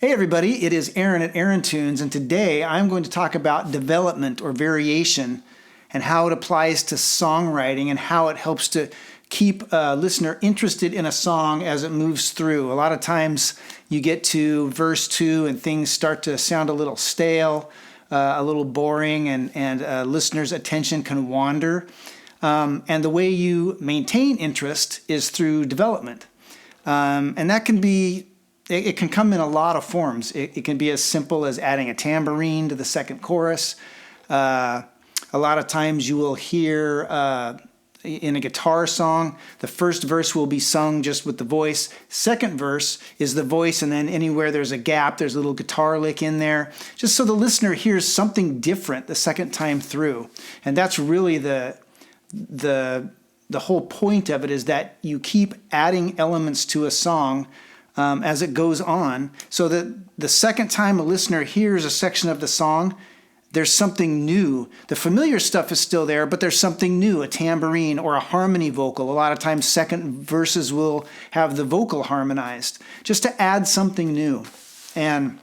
Hey everybody, it is Aaron at Aaron Tunes, and today I'm going to talk about development or variation and how it applies to songwriting and how it helps to keep a listener interested in a song as it moves through. A lot of times you get to verse 2 and things start to sound a little stale, a little boring, and listeners' attention can wander. And the way you maintain interest is through development. And that can be it can come in a lot of forms. It can be as simple as adding a tambourine to the second chorus. A lot of times you will hear in a guitar song, the first verse will be sung just with the voice. Second verse is the voice, and then anywhere there's a gap, there's a little guitar lick in there, just so the listener hears something different the second time through. And that's really the whole point of it, is that you keep adding elements to a song as it goes on, so that the second time a listener hears a section of the song, there's something new. The familiar stuff is still there, but there's something new, a tambourine or a harmony vocal. A lot of times second verses will have the vocal harmonized, just to add something new. And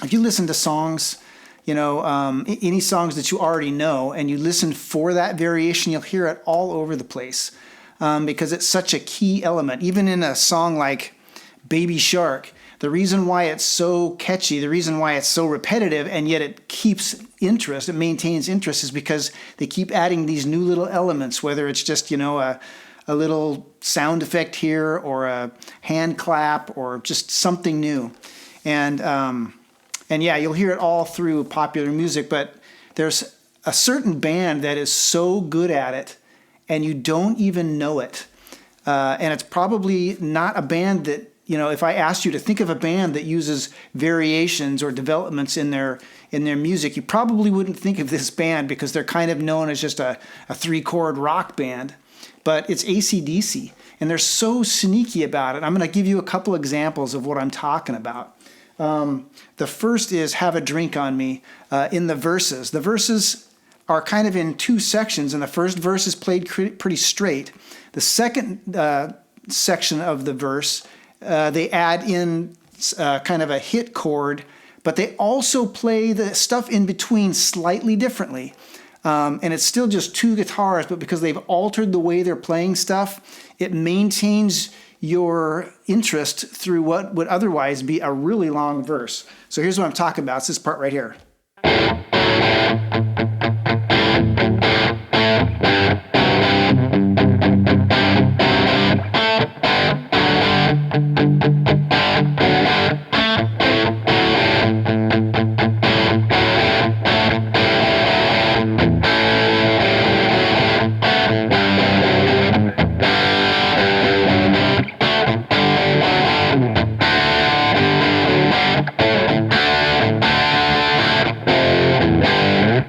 if you listen to songs, any songs that you already know, and you listen for that variation, you'll hear it all over the place, because it's such a key element. Even in a song like Baby Shark, the reason why it's so catchy, the reason why it's so repetitive, and yet it keeps interest, it maintains interest, is because they keep adding these new little elements, whether it's just, a little sound effect here, or a hand clap, or just something new. And yeah, you'll hear it all through popular music, but there's a certain band that is so good at it, and you don't even know it. And it's probably not a band that, if I asked you to think of a band that uses variations or developments in their music, you probably wouldn't think of this band, because they're kind of known as just a 3-chord rock band. But it's AC/DC, and they're so sneaky about it. I'm going to give you a couple examples of what I'm talking about. The first is Have a Drink on Me in the verses. The verses are kind of in two sections, and the first verse is played pretty straight. The second section of the verse, they add in kind of a hit chord, but they also play the stuff in between slightly differently. And it's still just two guitars, but because they've altered the way they're playing stuff, it maintains your interest through what would otherwise be a really long verse. So here's what I'm talking about. It's this part right here.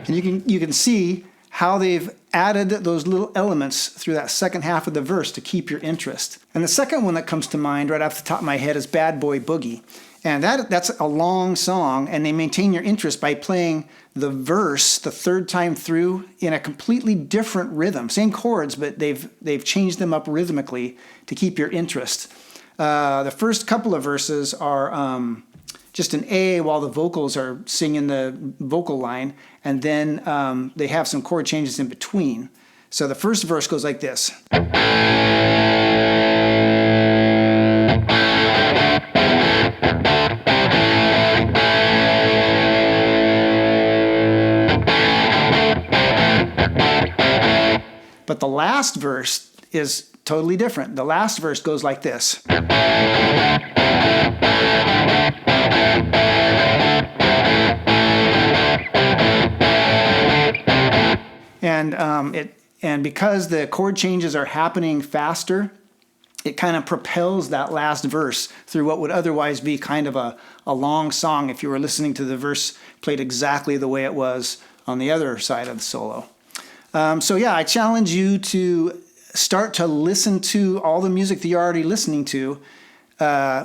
And you can see how they've added those little elements through that second half of the verse to keep your interest. And the second one that comes to mind right off the top of my head is Bad Boy Boogie. And that's a long song, and they maintain your interest by playing the verse the third time through in a completely different rhythm. Same chords, but they've changed them up rhythmically to keep your interest. The first couple of verses are just an A while the vocals are singing the vocal line, and then they have some chord changes in between. So the first verse goes like this. But the last verse is totally different. The last verse goes like this. And because the chord changes are happening faster, it kind of propels that last verse through what would otherwise be kind of a long song if you were listening to the verse played exactly the way it was on the other side of the solo. So yeah, I challenge you to start to listen to all the music that you're already listening to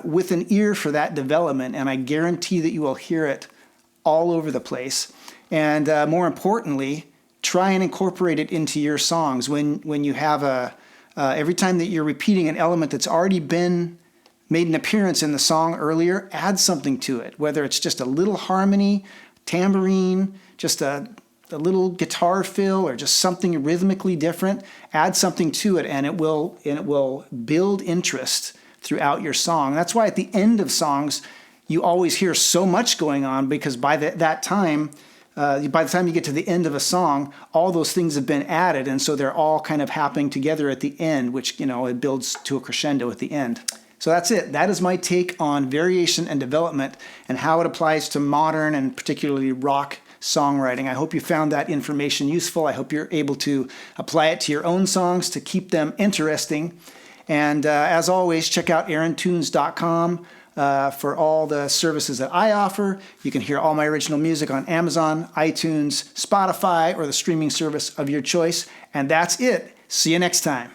with an ear for that development, and I guarantee that you will hear it all over the place. And more importantly, try and incorporate it into your songs. When you have every time that you're repeating an element that's already been made an appearance in the song earlier, add something to it, whether it's just a little harmony, tambourine, just a little guitar fill, or just something rhythmically different. Add something to it, and it will build interest throughout your song. That's why at the end of songs, you always hear so much going on, because by that time, by the time you get to the end of a song, all those things have been added, and so they're all kind of happening together at the end, which, it builds to a crescendo at the end. So that's it. That is my take on variation and development and how it applies to modern and particularly rock songwriting. I hope you found that information useful. I hope you're able to apply it to your own songs to keep them interesting. And as always, check out aarontunes.com for all the services that I offer. You can hear all my original music on Amazon, iTunes, Spotify, or the streaming service of your choice. And that's it. See you next time.